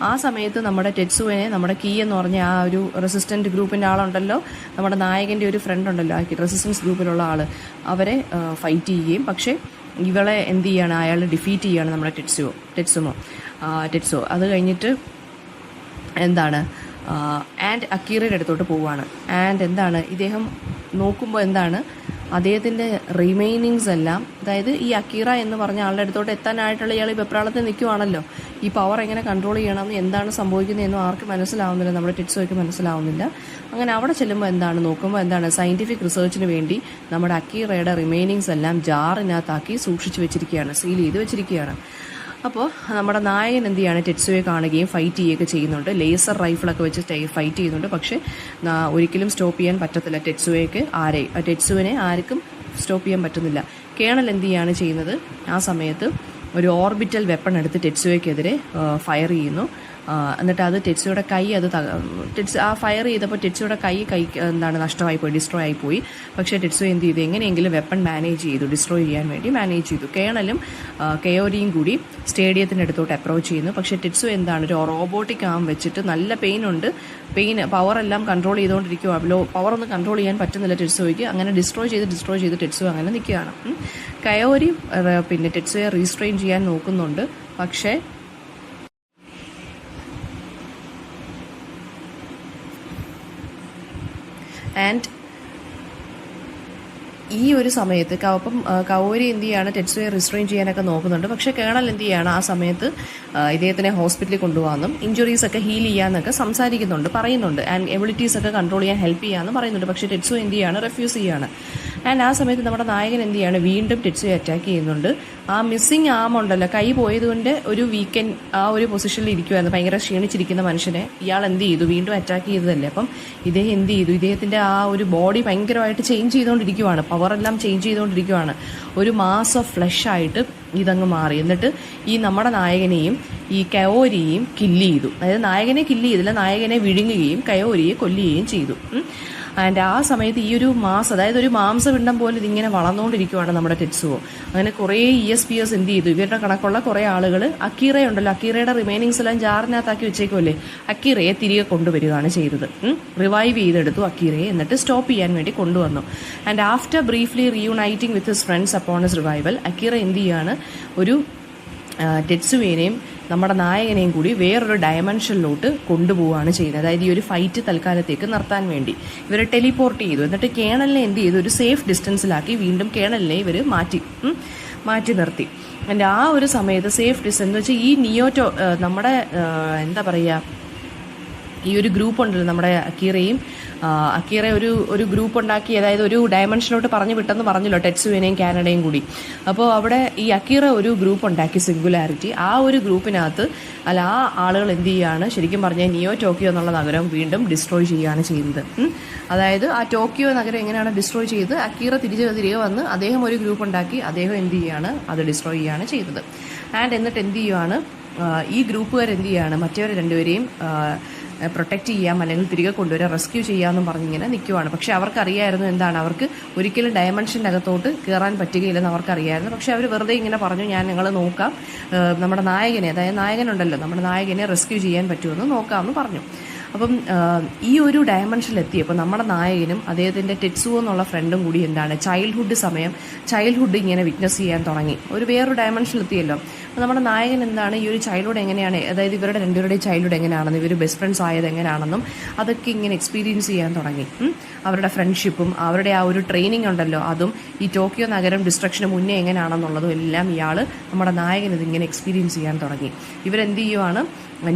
ആ സമയത്ത് നമ്മുടെ ടെറ്റ്സുവിനെ നമ്മുടെ കീ എന്ന് പറഞ്ഞ ആ ഒരു റെസിസ്റ്റൻറ്റ് ഗ്രൂപ്പിൻ്റെ ആളുണ്ടല്ലോ, നമ്മുടെ നായകൻ്റെ ഒരു ഫ്രണ്ട് ഉണ്ടല്ലോ, ആ റെസിസ്റ്റൻസ് ഗ്രൂപ്പിലുള്ള ആൾ, അവരെ ഫൈറ്റ് ചെയ്യുകയും പക്ഷേ ഇവളെ എന്ത് ചെയ്യാണ്, അയാൾ ഡിഫീറ്റ് ചെയ്യുകയാണ് നമ്മുടെ ടെറ്റ്സോ. അത് കഴിഞ്ഞിട്ട് എന്താണ്, ആൻഡ് അക്കീറയുടെ അടുത്തോട്ട് പോവുകയാണ്. ആൻഡ് എന്താണ്, ഇദ്ദേഹം നോക്കുമ്പോൾ എന്താണ്, അദ്ദേഹത്തിൻ്റെ റിമൈനിങ്സ് എല്ലാം, അതായത് ഈ അക്കീറ എന്ന് പറഞ്ഞ ആളുടെ അടുത്തോട്ട് എത്താനായിട്ടുള്ള ഇയാൾ ഈ വെപ്രാളത്തിൽ നിൽക്കുവാണല്ലോ. ഈ പവർ എങ്ങനെ കൺട്രോൾ ചെയ്യണമെന്ന്, എന്താണ് സംഭവിക്കുന്നതെന്നും ആർക്കും മനസ്സിലാവുന്നില്ല, നമ്മുടെ ടെറ്റ്സോയ്ക്ക് മനസ്സിലാവുന്നില്ല. അങ്ങനെ അവിടെ ചെല്ലുമ്പോൾ നോക്കുമ്പോൾ സയൻറ്റിഫിക് റിസർച്ചിന് വേണ്ടി നമ്മുടെ അക്കീറയുടെ റിമൈനിങ്സ് എല്ലാം ജാറിനകത്താക്കി സൂക്ഷിച്ച് വെച്ചിരിക്കുകയാണ്, സീൽ ചെയ്ത് വെച്ചിരിക്കുകയാണ്. അപ്പോൾ നമ്മുടെ നായകൻ എന്ത് ചെയ്യാണ്, ടെറ്റ്സുവെ കാണുകയും ഫൈറ്റ് ചെയ്യുകയൊക്കെ ചെയ്യുന്നുണ്ട്. ലേസർ റൈഫിളൊക്കെ വെച്ച് ഫൈറ്റ് ചെയ്യുന്നുണ്ട്. പക്ഷേ ഒരിക്കലും സ്റ്റോപ്പ് ചെയ്യാൻ പറ്റത്തില്ല ടെറ്റ്സുവിനെ ആർക്കും സ്റ്റോപ്പ് ചെയ്യാൻ പറ്റുന്നില്ല. കേണൽ എന്ത് ചെയ്യാണ് ചെയ്യുന്നത്, ആ സമയത്ത് ഒരു ഓർബിറ്റൽ വെപ്പൺ എടുത്ത് ടെറ്റ്സുവയ്ക്കെതിരെ ഫയർ ചെയ്യുന്നു. എന്നിട്ട് അത് ടെറ്റ്സുയുടെ കൈ ആ ഫയർ ചെയ്തപ്പോൾ ടെറ്റ്സുയുടെ കൈ നഷ്ടമായി പോയി, ഡിസ്ട്രോയ് ആയിപ്പോയി. പക്ഷേ ടെറ്റ്സു എന്ത് ചെയ്തു, എങ്ങനെയെങ്കിലും വെപ്പൺ ഡിസ്ട്രോയ് ചെയ്യാൻ വേണ്ടി മാനേജ് ചെയ്തു. കേണലും കെയോരിയും കൂടി സ്റ്റേഡിയത്തിൻ്റെ അടുത്തോട്ട് അപ്രോച്ച് ചെയ്യുന്നു. പക്ഷേ ടെറ്റ്സു ഒരു റോബോട്ടിക് ആം വെച്ചിട്ട് നല്ല പവറെല്ലാം കൺട്രോൾ ചെയ്തുകൊണ്ടിരിക്കുക, പവറൊന്നും കൺട്രോൾ ചെയ്യാൻ പറ്റുന്നില്ല ടെറ്റ്സുവയ്ക്ക്. അങ്ങനെ ഡിസ്ട്രോയ് ചെയ്ത് ടെറ്റ്സു അങ്ങനെ നിൽക്കുകയാണ്. കയോരി പിന്നെ ടെറ്റ്സുയെ റീസ്ട്രെയിൻ ചെയ്യാൻ നോക്കുന്നുണ്ട്. പക്ഷേ ആൻഡ് ഈ ഒരു സമയത്ത് കവോരി എന്ത് ചെയ്യാണ്, ടെറ്റ്സുയെ റിസ്ട്രെയിൻ ചെയ്യാനൊക്കെ നോക്കുന്നുണ്ട്. പക്ഷേ കേണൽ എന്ത് ചെയ്യാണ്, ആ സമയത്ത് ഇദ്ദേഹത്തിനെ ഹോസ്പിറ്റലിൽ കൊണ്ടുപോകാമെന്നും ഇഞ്ചുറീസ് ഒക്കെ ഹീൽ ചെയ്യാമെന്നൊക്കെ പറയുന്നുണ്ട്. ആൻഡ് എബിലിറ്റീസ് ഒക്കെ കൺട്രോൾ ചെയ്യാൻ ഹെൽപ്പ് ചെയ്യാമെന്ന് പറയുന്നുണ്ട്. പക്ഷേ ടെറ്റ്സു എന്ത് ചെയ്യാണ്, റെഫ്യൂസ് ചെയ്യാണ്. ആൻഡ് ആ സമയത്ത് നമ്മുടെ നായകൻ എന്ത് ചെയ്യാണ്, വീണ്ടും ടെറ്റ്സുയെ അറ്റാക്ക് ചെയ്യുന്നുണ്ട്. ആ മിസ്സിങ് ആം ഉണ്ടല്ലോ, കൈ പോയതുകൊണ്ട് ഒരു വീക്കെൻഡ് ആ ഒരു പൊസിഷനിൽ ഇരിക്കുമായിരുന്നു, ഭയങ്കര ക്ഷീണിച്ചിരിക്കുന്ന മനുഷ്യനെ ഇയാൾ എന്ത് ചെയ്തു, വീണ്ടും അറ്റാക്ക് ചെയ്തതല്ലേ. അപ്പം ഇദ്ദേഹം എന്ത് ചെയ്തു, ഇദ്ദേഹത്തിൻ്റെ ആ ഒരു ബോഡി ഭയങ്കരമായിട്ട് ചേഞ്ച് ചെയ്തുകൊണ്ടിരിക്കുവാണ്, പവറെല്ലാം ചേഞ്ച് ചെയ്തുകൊണ്ടിരിക്കുവാണ്. ഒരു മാസ് ഓഫ് ഫ്ലഷ് ആയിട്ട് ഇതങ്ങ് മാറി. എന്നിട്ട് ഈ നമ്മുടെ നായകനെയും ഈ കയോരിയെയും കില്ല് ചെയ്തു. അതായത് നായകനെ കില്ല് ചെയ്തില്ല, നായകനെ വിഴുങ്ങുകയും കയോരിയെ കൊല്ലുകയും ചെയ്തു. ആൻഡ് ആ സമയത്ത് ഈ ഒരു അതായത് ഒരു മാംസപിണ്ഡം പോലെ ഇതിങ്ങനെ വളർന്നുകൊണ്ടിരിക്കുവാണ് നമ്മുടെ ടെറ്റ്സുവോ. അങ്ങനെ കുറേ ESPs എന്ത് ചെയ്തു, ഇവരുടെ കണക്കുള്ള കുറേ ആളുകൾ അക്കീറയുടെ റിമൈനിങ്സ് എല്ലാം ജാറിനകത്താക്കി വെച്ചേക്കുമല്ലേ, അക്കീറയെ തിരികെ കൊണ്ടുവരികയാണ് ചെയ്തത്. റിവൈവ് ചെയ്തെടുത്തു അക്കീറയെ, എന്നിട്ട് സ്റ്റോപ്പ് ചെയ്യാൻ വേണ്ടി കൊണ്ടുവന്നു. And after briefly reuniting with his friends upon his revival, Akira എന്ത് ചെയ്യാണ്, ഒരു ടെറ്റ്സുവിനെയും നമ്മുടെ നായകനെയും കൂടി വേറൊരു ഡയമെൻഷനിലോട്ട് കൊണ്ടുപോവുകയാണ് ചെയ്യുന്നത്. അതായത് ഈ ഒരു ഫൈറ്റ് തൽക്കാലത്തേക്ക് നിർത്താൻ വേണ്ടി ഇവരെ ടെലിപ്പോർട്ട് ചെയ്തു. എന്നിട്ട് കേണലിനെ എന്ത് ചെയ്തു, ഒരു സേഫ് ഡിസ്റ്റൻസിലാക്കി വീണ്ടും കേണലിനെ ഇവർ മാറ്റി നിർത്തി. എൻ്റെ ആ ഒരു സമയത്ത് സേഫ് ഡിസ്റ്റൻസ് എന്ന് വെച്ചാൽ ഈ നമ്മുടെ എന്താ പറയുക, ഈ ഒരു ഗ്രൂപ്പ് ഉണ്ടല്ലോ, നമ്മുടെ അക്കീറ ഒരു ഗ്രൂപ്പ് ഉണ്ടാക്കി, അതായത് ഒരു ഡയമെൻഷനോട്ട് പറഞ്ഞു വിട്ടെന്ന് പറഞ്ഞല്ലോ, ടെറ്റ്സുവിനെയും കാനഡയും കൂടി. അപ്പോൾ അവിടെ ഈ അക്കീറ ഒരു ഗ്രൂപ്പ് ഉണ്ടാക്കി, സിംഗുലാരിറ്റി. ആ ഒരു ഗ്രൂപ്പിനകത്ത് ആ ആളുകൾ എന്ത് ചെയ്യുകയാണ്, ശരിക്കും പറഞ്ഞാൽ നിയോ ടോക്കിയോ എന്നുള്ള നഗരം വീണ്ടും ഡിസ്ട്രോയ് ചെയ്യുകയാണ് ചെയ്യുന്നത്. അതായത് ആ ടോക്കിയോ നഗരം എങ്ങനെയാണ് ഡിസ്ട്രോയ് ചെയ്ത് അക്കീറ തിരികെ വന്ന് അദ്ദേഹം ഒരു ഗ്രൂപ്പ് ഉണ്ടാക്കി, അദ്ദേഹം എന്ത് ചെയ്യുകയാണ്, അത് ഡിസ്ട്രോയ് ചെയ്യുകയാണ് ചെയ്തത്. ആൻഡ് എന്നിട്ട് എന്ത് ചെയ്യുകയാണ്, ഈ ഗ്രൂപ്പുകാർ എന്ത് ചെയ്യുകയാണ്, മറ്റവരെ രണ്ടുപേരെയും പ്രൊട്ടക്റ്റ് ചെയ്യാം അല്ലെങ്കിൽ തിരികെ കൊണ്ടുവരാം, റെസ്ക്യൂ ചെയ്യാമെന്നും പറഞ്ഞിങ്ങനെ നിൽക്കുവാണ്. പക്ഷേ അവർക്കറിയായിരുന്നു അവർക്ക് ഒരിക്കലും ഡയമെൻഷൻ്റെ അകത്തോട്ട് കയറാൻ പറ്റുകയില്ലെന്ന് അവർക്കറിയായിരുന്നു. പക്ഷേ അവർ വെറുതെ ഇങ്ങനെ പറഞ്ഞു, ഞങ്ങൾ നോക്കാം, നമ്മുടെ നായകനെ, അതായത് നായകനുണ്ടല്ലോ, നമ്മുടെ നായകനെ റെസ്ക്യൂ ചെയ്യാൻ പറ്റുമെന്ന് നോക്കാമെന്ന് പറഞ്ഞു. അപ്പം ഈ ഒരു ഡയമെൻഷനിലെത്തിയപ്പോൾ നമ്മുടെ നായകനും അദ്ദേഹത്തിൻ്റെ ടെറ്റ്സുവോ എന്നുള്ള ഫ്രണ്ടും കൂടി എന്താണ് ചൈൽഡ്ഹുഡ് ഇങ്ങനെ വിറ്റ്നസ് ചെയ്യാൻ തുടങ്ങി. ഒരു വേറൊരു ഡയമെൻഷനിലെത്തിയല്ലോ. അപ്പോൾ നമ്മുടെ നായകൻ എന്താണ് ഈ ഒരു ചൈൽഡ്ഹുഡ് എങ്ങനെയാണ്, അതായത് ഇവരുടെ രണ്ടുപേരുടെയും ചൈൽഡ്ഹുഡ് എങ്ങനെയാണെന്നും ഇവർ ബെസ്റ്റ് ഫ്രണ്ട്സ് ആയത് എങ്ങനെയാണെന്നും അതൊക്കെ ഇങ്ങനെ എക്സ്പീരിയൻസ് ചെയ്യാൻ തുടങ്ങി. അവരുടെ ഫ്രണ്ട്ഷിപ്പും അവരുടെ ആ ഒരു ട്രെയിനിങ് ഉണ്ടല്ലോ അതും ഈ ടോക്കിയോ നഗരം ഡിസ്ട്രക്ഷന് മുന്നേ എങ്ങനെയാണെന്നുള്ളതും എല്ലാം നമ്മുടെ നായകൻ ഇതിങ്ങനെ എക്സ്പീരിയൻസ് ചെയ്യാൻ തുടങ്ങി. ഇവരെന്ത് ചെയ്യുവാണ്,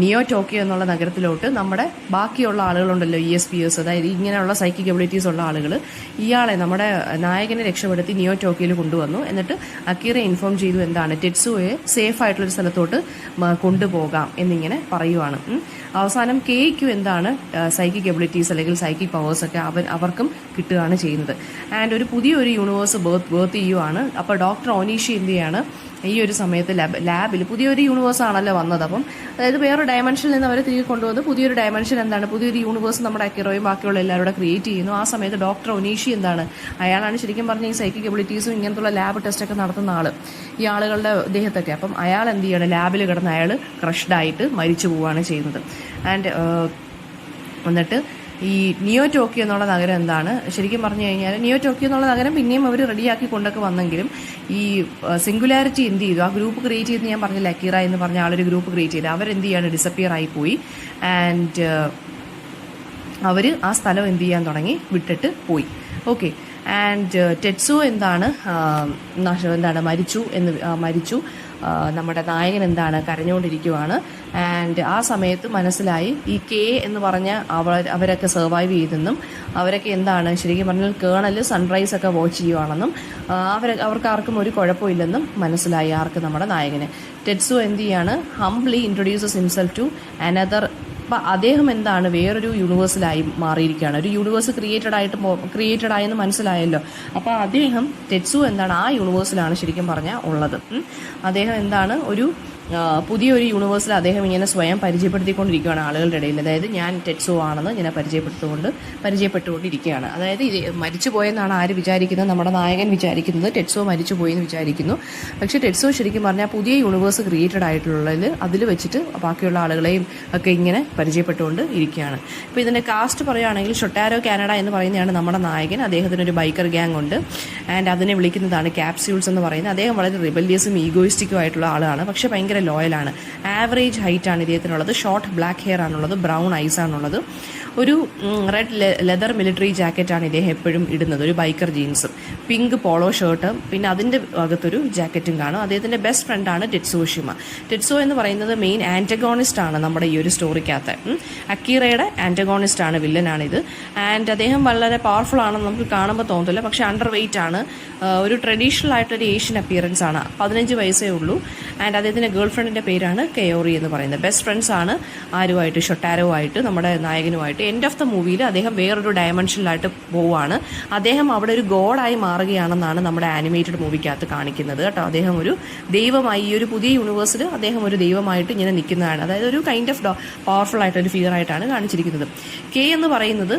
നിയോ ടോക്കിയോ എന്നുള്ള നഗരത്തിലോട്ട് നമ്മുടെ ബാക്കിയുള്ള ആളുകളുണ്ടല്ലോ ESPs, അതായത് ഇങ്ങനെയുള്ള സൈക്കിക് എബിലിറ്റീസ് ഉള്ള ആളുകൾ ഇയാളെ നമ്മുടെ നായകനെ രക്ഷപ്പെടുത്തി നിയോ ടോക്കിയോയിൽ കൊണ്ടുവന്നു. എന്നിട്ട് അക്കീറയെ ഇൻഫോം ചെയ്തു എന്താണ് ടെറ്റ്സുവോയെ സേഫ് ആയിട്ടുള്ളൊരു സ്ഥലത്തോട്ട് കൊണ്ടുപോകാം എന്നിങ്ങനെ പറയുവാണ്. അവസാനം കേയ്ക്കും എന്താണ് സൈക്കിക് എബിലിറ്റീസ് അല്ലെങ്കിൽ സൈക്കിക് പവേഴ്സ് ഒക്കെ അവർക്കും കിട്ടുകയാണ് ചെയ്യുന്നത്. ആൻഡ് ഒരു പുതിയൊരു യൂണിവേഴ്സ് ബേർത്ത് ചെയ്യുവാണ്. അപ്പോൾ ഡോക്ടർ ഒനീഷി എന്ത് ചെയ്യാണ്, ഈ ഒരു സമയത്ത് ലാബിൽ പുതിയൊരു യൂണിവേഴ്സ് ആണല്ലോ വന്നത്. അപ്പം അതായത് വേറൊരു ഡയമെൻഷനിൽ നിന്ന് അവരെ തിരികെ കൊണ്ടുവന്ന് പുതിയൊരു ഡയമെൻഷൻ എന്താണ്, പുതിയൊരു യൂണിവേഴ്സ് നമ്മുടെ അക്കിറോയും ബാക്കിയുള്ള എല്ലാവരും ക്രിയേറ്റ് ചെയ്യുന്നു. ആ സമയത്ത് ഡോക്ടർ ഒനീഷി എന്താണ്, അയാളാണ് ശരിക്കും പറഞ്ഞ ഈ സൈക്കിക് എബിലിറ്റീസും ഇങ്ങനത്തുള്ള ലാബ് ടെസ്റ്റൊക്കെ നടത്തുന്ന ആൾ, ഈ ആളുകളുടെ ദേഹത്തൊക്കെ. അപ്പം അയാൾ എന്ത് ചെയ്യണം, ലാബിൽ കിടന്ന് അയാൾ ക്രഷ്ഡായിട്ട് മരിച്ചു പോവുകയാണ് ചെയ്യുന്നത്. ആൻഡ് എന്നിട്ട് ഈ നിയോ ടോക്കിയോ എന്നുള്ള നഗരം എന്താണ്, ശരിക്കും പറഞ്ഞു കഴിഞ്ഞാൽ നിയോ ടോക്കിയോ എന്നുള്ള നഗരം പിന്നെയും അവർ റെഡിയാക്കി കൊണ്ടൊക്കെ വന്നെങ്കിലും ഈ സിംഗുലാരിറ്റി എന്ത് ചെയ്തു, ആ ഗ്രൂപ്പ് ക്രിയേറ്റ് ചെയ്ത് ഞാൻ പറഞ്ഞില്ല, അക്കീറ എന്ന് പറഞ്ഞ ആളൊരു ഗ്രൂപ്പ് ക്രിയേറ്റ് ചെയ്ത് അവരെന്ത് ചെയ്യാണ്, ഡിസപ്പിയർ ആയിപ്പോയി. ആൻഡ് അവർ ആ സ്ഥലം എന്ത് ചെയ്യാൻ തുടങ്ങി, വിട്ടിട്ട് പോയി. ഓക്കെ. ആൻഡ് ടെറ്റ്സുവോ എന്താണ് മരിച്ചു. നമ്മുടെ നായകൻ എന്താണ് കരഞ്ഞുകൊണ്ടിരിക്കുവാണ്. ആൻഡ് ആ സമയത്ത് മനസ്സിലായി ഈ കെ എന്ന് പറഞ്ഞ അവരൊക്കെ സർവൈവ് ചെയ്തെന്നും അവരൊക്കെ എന്താണ് ശരിക്കും പറഞ്ഞാൽ കേണൽ സൺറൈസ് ഒക്കെ വാച്ച് ചെയ്യുവാണെന്നും അവർക്ക് ആർക്കും ഒരു കുഴപ്പമില്ലെന്നും മനസ്സിലായി. ആർക്ക്, നമ്മുടെ നായകന്. ടെറ്റ്സുവോ എന്ത് ചെയ്യാണ്, humbly introduces himself to another. അപ്പം അദ്ദേഹം എന്താണ് വേറൊരു യൂണിവേഴ്സിലായി മാറിയിരിക്കുകയാണ്. ഒരു യൂണിവേഴ്സ് ക്രിയേറ്റഡ് ആയെന്ന് മനസ്സിലായല്ലോ. അപ്പോൾ അദ്ദേഹം ടെറ്റ്സുവോ എന്താണ് ആ യൂണിവേഴ്സിലാണ് ശരിക്കും പറഞ്ഞാൽ ഉള്ളത്. അദ്ദേഹം എന്താണ് പുതിയൊരു യൂണിവേഴ്സിൽ അദ്ദേഹം ഇങ്ങനെ സ്വയം പരിചയപ്പെടുത്തിക്കൊണ്ടിരിക്കുകയാണ് ആളുകളുടെ ഇടയിൽ. അതായത് ഞാൻ ടെറ്റ്സുവോ ആണെന്ന് ഇങ്ങനെ പരിചയപ്പെട്ടുകൊണ്ടിരിക്കുകയാണ്. അതായത് ഇത് മരിച്ചു പോയെന്നാണ് ആര് വിചാരിക്കുന്നത്, നമ്മുടെ നായകൻ വിചാരിക്കുന്നത് ടെറ്റ്സുവോ മരിച്ചു പോയെന്ന് വിചാരിക്കുന്നു. പക്ഷേ ടെറ്റ്സുവോ ശരിക്കും പറഞ്ഞാൽ പുതിയ യൂണിവേഴ്സ് ക്രിയേറ്റഡ് ആയിട്ടുള്ളതിൽ അതിൽ വെച്ചിട്ട് ബാക്കിയുള്ള ആളുകളെയും ഒക്കെ ഇങ്ങനെ പരിചയപ്പെട്ടുകൊണ്ട് ഇരിക്കുകയാണ്. ഇപ്പോൾ ഇതിൻ്റെ കാസ്റ്റ് പറയുകയാണെങ്കിൽ ഷൊട്ടാരോ കാനഡ എന്ന് പറയുന്നതാണ് നമ്മുടെ നായകൻ. അദ്ദേഹത്തിനൊരു ബൈക്കർ ഗ്യാങ് ഉണ്ട്. ആൻഡ് അതിനെ വിളിക്കുന്നതാണ് ക്യാപ്സ്യൂൾസ് എന്ന് പറയുന്നത്. അദ്ദേഹം വളരെ റിബല്യസും ഈഗോയിസ്റ്റിക്കും ആയിട്ടുള്ള ആളാണ്. പക്ഷേ ഭയങ്കര ലോയലാണ്. ആവറേജ് ഹൈറ്റ് ആണ് ഇദ്ദേഹത്തിനുള്ളത്. ഷോർട്ട് ബ്ലാക്ക് ഹെയർ ആണുള്ളത്. ബ്രൗൺ ഐസ് ആണുള്ളത്. ഒരു റെഡ് ലെതർ മിലിറ്ററി ജാക്കറ്റാണ് ഇദ്ദേഹം എപ്പോഴും ഇടുന്നത്. ഒരു ബൈക്കർ ജീൻസും പിങ്ക് പോളോ ഷർട്ടും പിന്നെ അതിൻ്റെ അകത്തൊരു ജാക്കറ്റും കാണും. അദ്ദേഹത്തിൻ്റെ ബെസ്റ്റ് ഫ്രണ്ടാണ് ടെറ്റ്സുവോ ഷിമ. ടെറ്റ്സുവോ എന്ന് പറയുന്നത് മെയിൻ ആൻറ്റഗോണിസ്റ്റ് ആണ് നമ്മുടെ ഈ ഒരു സ്റ്റോറിക്കകത്ത്. അക്കീറയുടെ ആൻറ്റഗോണിസ്റ്റ് ആണ്, വില്ലനാണിത്. ആൻഡ് അദ്ദേഹം വളരെ പവർഫുൾ ആണെന്ന് നമുക്ക് കാണുമ്പോൾ തോന്നത്തില്ല. പക്ഷേ അണ്ടർ വെയ്റ്റ് ആണ്. ഒരു ട്രഡീഷണൽ ആയിട്ടൊരു ഏഷ്യൻ അപ്പിയറൻസ് ആണ്. 15 വയസ്സേ ഉള്ളൂ. ആൻഡ് അദ്ദേഹത്തിൻ്റെ ഗേൾ ഫ്രണ്ടിൻ്റെ പേരാണ് കെയോറി എന്ന് പറയുന്നത്. ബെസ്റ്റ് ഫ്രണ്ട്സ് ആണ് ആരുമായിട്ട്, ഷൊട്ടാരോ ആയിട്ട്, നമ്മുടെ നായകനുമായിട്ട്. എൻഡ് ഓഫ് ദ മൂവിയിൽ അദ്ദേഹം വേറൊരു ഡയമെൻഷനിലായിട്ട് പോവുകയാണ്. അദ്ദേഹം അവിടെ ഒരു ഗോഡായി മാറുകയാണെന്നാണ് നമ്മുടെ ആനിമേറ്റഡ് മൂവിക്കകത്ത് കാണിക്കുന്നത് കേട്ടോ. അദ്ദേഹം ഒരു ദൈവമായി, ഈ ഒരു പുതിയ യൂണിവേഴ്സിൽ അദ്ദേഹം ഒരു ദൈവമായിട്ട് ഇങ്ങനെ നിൽക്കുന്നതാണ്. അതായത് ഒരു കൈൻഡ് ഓഫ് പവർഫുൾ ആയിട്ടൊരു ഫിഗർ ആയിട്ടാണ് കാണിച്ചിരിക്കുന്നത്. കെ എന്ന് പറയുന്നത്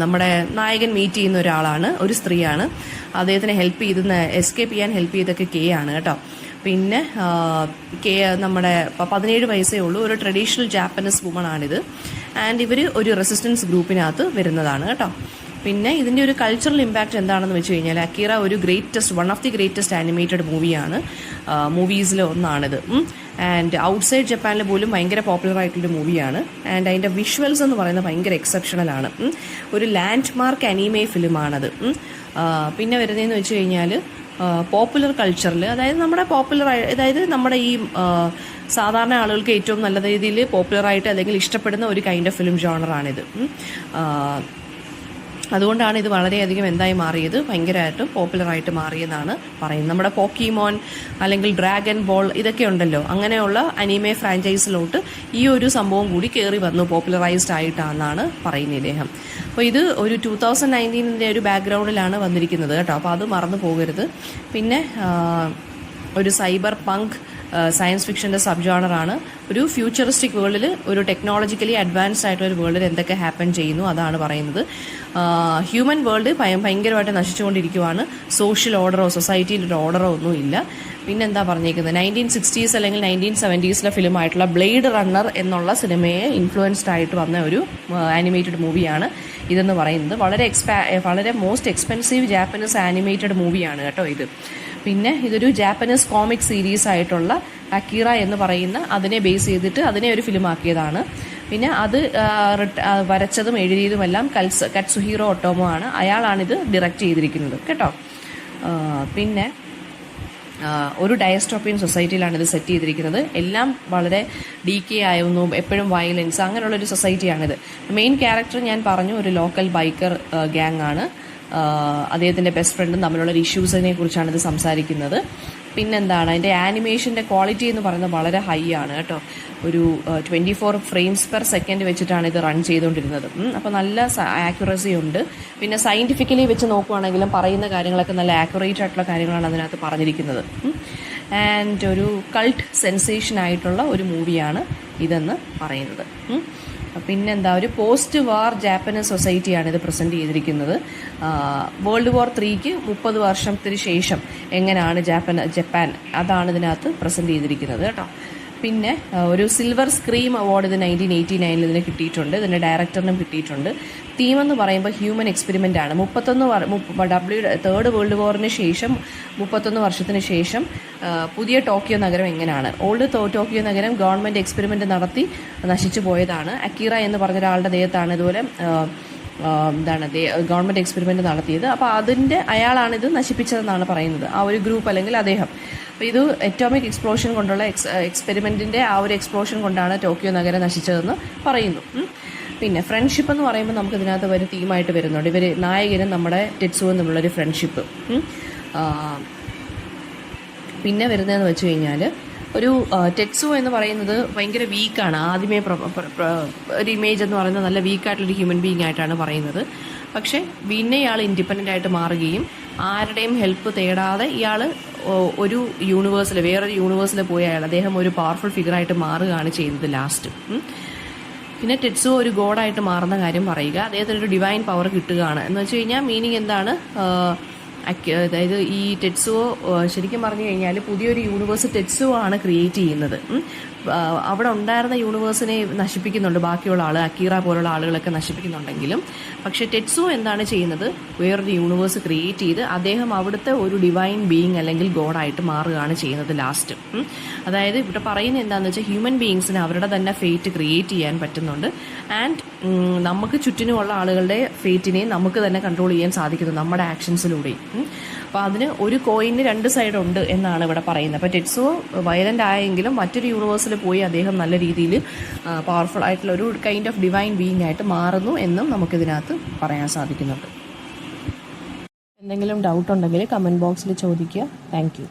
നമ്മുടെ നായകൻ മീറ്റ് ചെയ്യുന്ന ഒരാളാണ്, ഒരു സ്ത്രീയാണ്. അദ്ദേഹത്തിനെ എസ്കേപ്പ് ചെയ്യാൻ ഹെൽപ്പ് ചെയ്തൊക്കെ കെ ആണ് കേട്ടോ. പിന്നെ നമ്മുടെ 17 വയസ്സേ ഉള്ളൂ. ഒരു ട്രഡീഷണൽ ജാപ്പനീസ് വുമൺ ആണിത്. ആൻഡ് ഇവർ ഒരു റെസിസ്റ്റൻസ് ഗ്രൂപ്പിനകത്ത് വരുന്നതാണ് കേട്ടോ. പിന്നെ ഇതിൻ്റെ ഒരു കൾച്ചറൽ ഇമ്പാക്റ്റ് എന്താണെന്ന് വെച്ച് കഴിഞ്ഞാൽ അക്കീറ ഒരു one of the greatest animated മൂവീസിൽ ഒന്നാണിത്. ആൻഡ് ഔട്ട്സൈഡ് ജപ്പാനിൽ പോലും ഭയങ്കര പോപ്പുലർ ആയിട്ടുള്ളൊരു മൂവിയാണ്. ആൻഡ് അതിൻ്റെ വിഷ്വൽസ് എന്ന് പറയുന്നത് ഭയങ്കര എക്സെപ്ഷണലാണ്. ഒരു ലാൻഡ് മാർക്ക് അനിമേ ഫിലിമാണത്. പിന്നെ വരുന്നതെന്ന് വെച്ച് കഴിഞ്ഞാൽ പോപ്പുലർ കൾച്ചറിൽ, അതായത് നമ്മുടെ ഈ സാധാരണ ആളുകൾക്ക് ഏറ്റവും നല്ല രീതിയിൽ പോപ്പുലറായിട്ട് അല്ലെങ്കിൽ ഇഷ്ടപ്പെടുന്ന ഒരു കൈൻഡ് ഓഫ് ഫിലിം ജോണറാണിത്. അതുകൊണ്ടാണ് ഇത് വളരെയധികം എന്തായി മാറിയത്, ഭയങ്കരമായിട്ട് പോപ്പുലറായിട്ട് മാറിയെന്നാണ് പറയുന്നത്. നമ്മുടെ പോക്കിമോൻ അല്ലെങ്കിൽ ഡ്രാഗൺ ബോൾ ഇതൊക്കെ ഉണ്ടല്ലോ, അങ്ങനെയുള്ള അനിമേ ഫ്രാഞ്ചൈസിലോട്ട് ഈ ഒരു സംഭവം കൂടി കയറി വന്നു, പോപ്പുലറൈസ്ഡ് ആയിട്ടാണെന്നാണ് പറയുന്നത് ഇദ്ദേഹം. അപ്പോൾ ഇത് ഒരു 2019 ഒരു ബാക്ക്ഗ്രൗണ്ടിലാണ് വന്നിരിക്കുന്നത് കേട്ടോ. അപ്പോൾ അത് മറന്നു പോകരുത്. പിന്നെ ഒരു സൈബർ പങ്ക് സയൻസ് ഫിക്ഷൻ്റെ സബ് ജോണറാണ്. ഒരു ഫ്യൂച്ചറിസ്റ്റിക് വേൾഡിൽ, ഒരു ടെക്നോളജിക്കലി അഡ്വാൻസ്ഡ് ആയിട്ടുള്ള ഒരു വേൾഡിൽ എന്തൊക്കെ ഹാപ്പൻ ചെയ്യുന്നു അതാണ് പറയുന്നത്. ഹ്യൂമൻ വേൾഡ് ഭയങ്കരമായിട്ട് നശിച്ചുകൊണ്ടിരിക്കുവാണ്. സോഷ്യൽ ഓർഡറോ സൊസൈറ്റിയിൽ ഒരു ഓർഡറോ ഒന്നും ഇല്ല. പിന്നെന്താ പറഞ്ഞേക്കുന്നത്, 1960s അല്ലെങ്കിൽ 1970s ഫിലിമായിട്ടുള്ള ബ്ലേഡ് റണ്ണർ എന്നുള്ള സിനിമയെ ഇൻഫ്ലുവൻസ്ഡ് ആയിട്ട് വന്ന ഒരു ആനിമേറ്റഡ് മൂവിയാണ് ഇതെന്ന് പറയുന്നത്. വളരെ മോസ്റ്റ് എക്സ്പെൻസീവ് ജാപ്പനീസ് ആനിമേറ്റഡ് മൂവിയാണ് കേട്ടോ ഇത്. പിന്നെ ഇതൊരു ജാപ്പനീസ് കോമിക് സീരീസ് ആയിട്ടുള്ള അക്കീറ എന്ന് പറയുന്ന അതിനെ ബേസ് ചെയ്തിട്ട് അതിനെ ഒരു ഫിലിമാക്കിയതാണ്. പിന്നെ അത് വരച്ചതും എഴുതിയതുമെല്ലാം കറ്റ്സുഹീറോ ഒട്ടോമോ ആണ്. അയാളാണിത് ഡയറക്റ്റ് ചെയ്തിരിക്കുന്നത് കേട്ടോ. പിന്നെ ഒരു ഡയസ്റ്റോപ്പിയൻ സൊസൈറ്റിയിലാണ് ഇത് സെറ്റ് ചെയ്തിരിക്കുന്നത്. എല്ലാം വളരെ ഡീക്കേ ആയിരുന്നു, എപ്പോഴും വയലൻസ്, അങ്ങനെയുള്ളൊരു സൊസൈറ്റിയാണിത്. മെയിൻ ക്യാരക്ടർ ഞാൻ പറഞ്ഞു, ഒരു ലോക്കൽ ബൈക്കർ ഗ്യാങ് ആണ്. അദ്ദേഹത്തിൻ്റെ ബെസ്റ്റ് ഫ്രണ്ടും തമ്മിലുള്ള ഇഷ്യൂസിനെ കുറിച്ചാണ് ഇത് സംസാരിക്കുന്നത്. പിന്നെന്താണ്, അതിൻ്റെ ആനിമേഷൻ്റെ ക്വാളിറ്റി എന്ന് പറയുന്നത് വളരെ ഹൈ ആണ് കേട്ടോ. ഒരു 24 ഫ്രെയിംസ് പെർ സെക്കൻഡ് വെച്ചിട്ടാണ് ഇത് റൺ ചെയ്തുകൊണ്ടിരുന്നത്. അപ്പോൾ നല്ല ആക്യുറസി ഉണ്ട്. പിന്നെ സയൻറ്റിഫിക്കലി വെച്ച് നോക്കുവാണെങ്കിലും പറയുന്ന കാര്യങ്ങളൊക്കെ നല്ല ആക്യുറേറ്റ് ആയിട്ടുള്ള കാര്യങ്ങളാണ് അതിനകത്ത് പറഞ്ഞിരിക്കുന്നത്. ആൻഡ് ഒരു കൾട്ട് സെൻസേഷൻ ആയിട്ടുള്ള ഒരു മൂവിയാണ് ഇതെന്ന് പറയുന്നത്. പിന്നെന്താ, ഒരു പോസ്റ്റ് വാർ ജാപ്പനീസ് സൊസൈറ്റിയാണ് ഇത് പ്രസൻറ്റ് ചെയ്തിരിക്കുന്നത്. വേൾഡ് വാർ 3ക്ക് 30 വർഷത്തിന് ശേഷം എങ്ങനെയാണ് ജപ്പാൻ അതാണ് ഇതിനകത്ത് പ്രസൻറ്റ് ചെയ്തിരിക്കുന്നത് കേട്ടോ. പിന്നെ ഒരു സിൽവർ സ്ക്രീം അവാർഡ് ഇത് 1989 ഇതിന് കിട്ടിയിട്ടുണ്ട്. ഇതിൻ്റെ ഡയറക്ടറിനും കിട്ടിയിട്ടുണ്ട്. തീം എന്ന് പറയുമ്പോൾ ഹ്യൂമൻ എക്സ്പെരിമെൻ്റ് ആണ്. 3rd വേൾഡ് വാറിന് ശേഷം 31 വർഷത്തിന് ശേഷം പുതിയ ടോക്കിയോ നഗരം എങ്ങനെയാണ്. ഓൾഡ് ടോക്കിയോ നഗരം ഗവൺമെൻറ് എക്സ്പെരിമെൻ്റ് നടത്തി നശിച്ചു പോയതാണ്. അക്കീറ എന്ന് പറഞ്ഞ ഒരാളുടെ ദേഹത്താണ് ഇതുപോലെ ഗവൺമെൻറ് എക്സ്പെരിമെൻ്റ് നടത്തിയത്. അപ്പോൾ അയാളാണിത് നശിപ്പിച്ചതെന്നാണ് പറയുന്നത്, ആ ഒരു ഗ്രൂപ്പ് അല്ലെങ്കിൽ അദ്ദേഹം. അപ്പോൾ ഇത് അറ്റോമിക് എക്സ്പ്ലോഷൻ കൊണ്ടുള്ള എക്സ്പെരിമെൻറ്റിൻ്റെ ആ ഒരു എക്സ്പ്ലോഷൻ കൊണ്ടാണ് ടോക്കിയോ നഗരം നശിച്ചതെന്ന് പറയുന്നു. പിന്നെ ഫ്രണ്ട്ഷിപ്പ് എന്ന് പറയുമ്പോൾ നമുക്ക് ഇതിനകത്ത് ഒരു തീമായിട്ട് വരുന്നുണ്ട്. ഇവർ നായകനും നമ്മുടെ ടെറ്റ്സുവും തമ്മിലുള്ളൊരു ഫ്രണ്ട്ഷിപ്പ്. പിന്നെ വരുന്നതെന്ന് വെച്ച് കഴിഞ്ഞാൽ ഒരു ടെറ്റ്സു എന്ന് പറയുന്നത് ഭയങ്കര വീക്കാണ്. ആദ്യമേ ഒരു ഇമേജ് എന്ന് പറയുന്നത് നല്ല വീക്കായിട്ടുള്ളൊരു ഹ്യൂമൻ ബീങ് ആയിട്ടാണ് പറയുന്നത്. പക്ഷേ പിന്നെ ഇയാൾ ഇൻഡിപെൻഡൻ്റ് ആയിട്ട് മാറുകയും ആരുടെയും ഹെൽപ്പ് തേടാതെ ഇയാൾ ഒരു യൂണിവേഴ്സിൽ, വേറൊരു യൂണിവേഴ്സിൽ പോയ അദ്ദേഹം ഒരു പവർഫുൾ ഫിഗറായിട്ട് മാറുകയാണ് ചെയ്യുന്നത് ലാസ്റ്റ്. പിന്നെ ടെറ്റ്സു ഒരു ഗോഡായിട്ട് മാറുന്ന കാര്യം പറയുക, അദ്ദേഹത്തിന് ഒരു ഡിവൈൻ പവർ കിട്ടുകയാണ് എന്ന് വെച്ച് കഴിഞ്ഞാൽ മീനിങ് എന്താണ്, അതായത് ഈ ടെറ്റ്സുവോ ശരിക്കും പറഞ്ഞു കഴിഞ്ഞാൽ പുതിയൊരു യൂണിവേഴ്സ് ടെറ്റ്സുവോ ആണ് ക്രിയേറ്റ് ചെയ്യുന്നത്. അവിടെ ഉണ്ടായിരുന്ന യൂണിവേഴ്സിനെ നശിപ്പിക്കുന്നുണ്ട് ബാക്കിയുള്ള ആൾ, അക്കീറ പോലുള്ള ആളുകളൊക്കെ നശിപ്പിക്കുന്നുണ്ടെങ്കിലും, പക്ഷേ ടെറ്റ്സുവോ എന്താണ് ചെയ്യുന്നത്, വേറൊരു യൂണിവേഴ്സ് ക്രിയേറ്റ് ചെയ്ത് അദ്ദേഹം അവിടുത്തെ ഒരു ഡിവൈൻ ബീയിങ് അല്ലെങ്കിൽ ഗോഡായിട്ട് മാറുകയാണ് ചെയ്യുന്നത് ലാസ്റ്റ്. അതായത് ഇവിടെ പറയുന്നത് എന്താണെന്ന് വെച്ചാൽ ഹ്യൂമൻ ബീയിങ്സിന് അവരുടെ തന്നെ ഫേറ്റ് ക്രിയേറ്റ് ചെയ്യാൻ പറ്റുന്നുണ്ട്. ആൻഡ് നമുക്ക് ചുറ്റിനുമുള്ള ആളുകളുടെ ഫേറ്റിനെ നമുക്ക് തന്നെ കൺട്രോൾ ചെയ്യാൻ സാധിക്കുന്നു നമ്മുടെ ആക്ഷൻസിലൂടെയും. അപ്പോൾ അതിന് ഒരു കോയിന് 2 സൈഡ് ഉണ്ട് എന്നാണ് ഇവിടെ പറയുന്നത്. അപ്പോൾ ടെറ്റ്സുവോ വയലൻ്റ് ആയെങ്കിലും മറ്റൊരു യൂണിവേഴ്സിൽ പോയി അദ്ദേഹം നല്ല രീതിയിൽ പവർഫുൾ ആയിട്ടുള്ള ഒരു കൈൻഡ് ഓഫ് ഡിവൈൻ ബീയിങ് ആയിട്ട് മാറുന്നു എന്നും നമുക്കിതിനകത്ത് പറയാൻ സാധിക്കുന്നുണ്ട്. എന്തെങ്കിലും ഡൗട്ട് ഉണ്ടെങ്കിൽ കമൻറ്റ് ബോക്സിൽ ചോദിക്കുക. Thank you.